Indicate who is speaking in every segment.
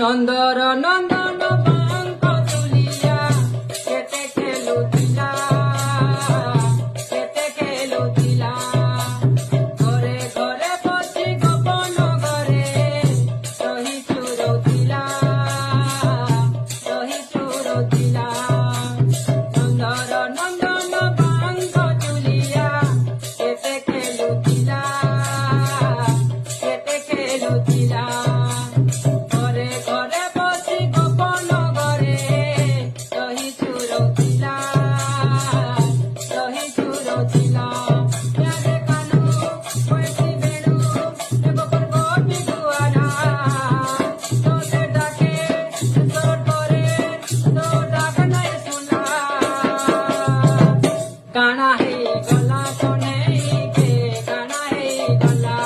Speaker 1: নন্দর নন্দন bank তুলিয়া কেতে খেলুথিলা ঘরে ঘরে বসি গোপন ঘরে রহি চুরৌথিলা নন্দর নন্দন বাঙ্ক তুলিয়া কেতে খেলুথিলা ঘরে ঘরে বসি গোপন ঘরে রহি চুরৌথিলা ইয়ারে কানু বৈশি বেণু গোপন গোপি দুয়ারা তোদের ডাকে তোর করে তোর ডাক নাই শুনলা কানা হে গলা কোনে কে কানা হে গলা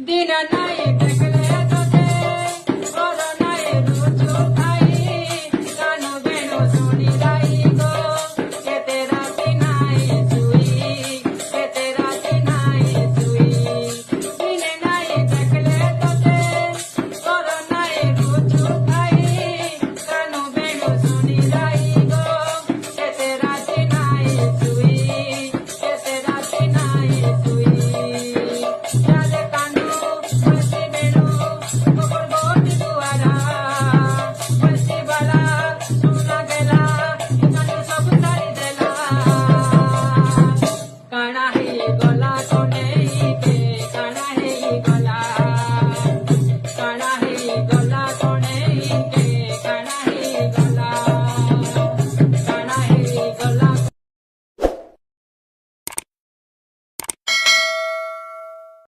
Speaker 1: दिन नाई देखले तोते और नाई रुचु खाई कानो बेनो सुनी राई गो के तेरा नाई सुई दिन नाई देखले तोते और नाई रुचु खाई कानो बेनो सुनी राई गो के तेरा नाई सुई यारे कानू बसी बेणु गोपन गोपी दुआरा बसी बाला